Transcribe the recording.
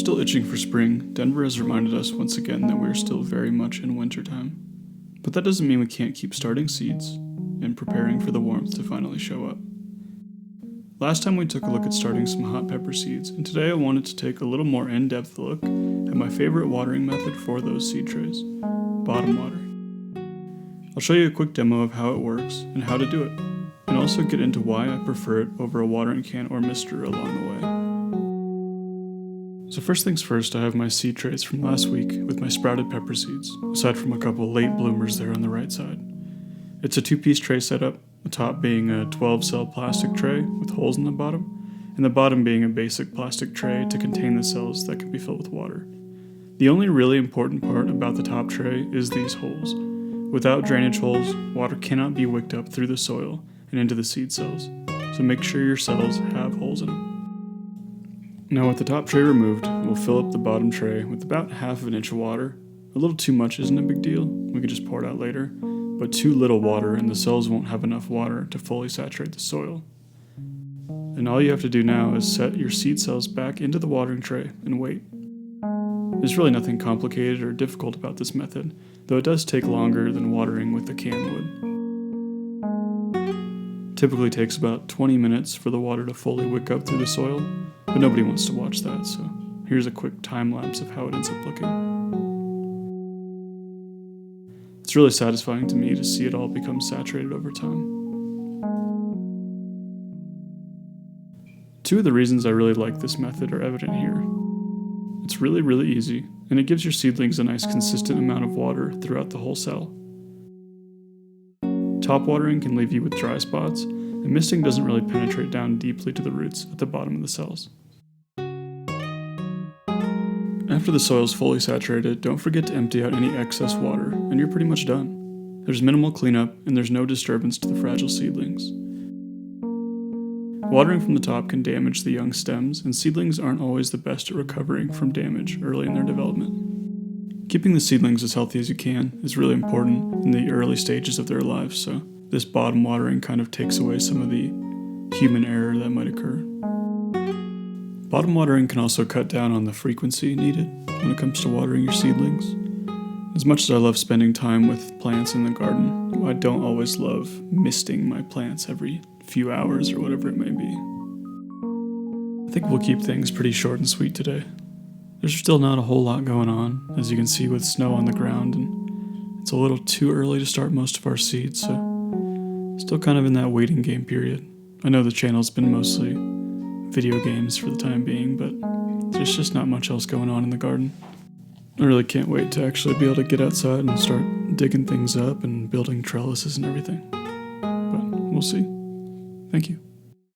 still itching for spring, Denver has reminded us once again that we are still very much in wintertime. But that doesn't mean we can't keep starting seeds and preparing for the warmth to finally show up. Last time we took a look at starting some hot pepper seeds, and today I wanted to take a little more in-depth look at my favorite watering method for those seed trays, bottom watering. I'll show you a quick demo of how it works and how to do it, and also get into why I prefer it over a watering can or mister along the way. So first things first, I have my seed trays from last week with my sprouted pepper seeds, aside from a couple late bloomers there on the right side. It's a 2-piece tray setup, the top being a 12-cell plastic tray with holes in the bottom, and the bottom being a basic plastic tray to contain the cells that can be filled with water. The only really important part about the top tray is these holes. Without drainage holes, water cannot be wicked up through the soil and into the seed cells, so make sure your cells have holes in them. Now with the top tray removed, we'll fill up the bottom tray with about 1/2 inch of water. A little too much isn't a big deal, we can just pour it out later, but too little water and the cells won't have enough water to fully saturate the soil. And all you have to do now is set your seed cells back into the watering tray and wait. There's really nothing complicated or difficult about this method, though it does take longer than watering with the can would. Typically takes about 20 minutes for the water to fully wick up through the soil, but nobody wants to watch that, so here's a quick time lapse of how it ends up looking. It's really satisfying to me to see it all become saturated over time. Two of the reasons I really like this method are evident here. It's really easy, and it gives your seedlings a nice consistent amount of water throughout the whole cell. Top watering can leave you with dry spots, and misting doesn't really penetrate down deeply to the roots at the bottom of the cells. After the soil is fully saturated, don't forget to empty out any excess water, and you're pretty much done. There's minimal cleanup, and there's no disturbance to the fragile seedlings. Watering from the top can damage the young stems, and seedlings aren't always the best at recovering from damage early in their development. Keeping the seedlings as healthy as you can is really important in the early stages of their lives, so this bottom watering kind of takes away some of the human error that might occur. Bottom watering can also cut down on the frequency needed when it comes to watering your seedlings. As much as I love spending time with plants in the garden, I don't always love misting my plants every few hours or whatever it may be. I think we'll keep things pretty short and sweet today. There's still not a whole lot going on, as you can see with snow on the ground, and it's a little too early to start most of our seeds, so still kind of in that waiting game period. I know the channel's been mostly video games for the time being, but there's just not much else going on in the garden. I really can't wait to actually be able to get outside and start digging things up and building trellises and everything. But we'll see. Thank you.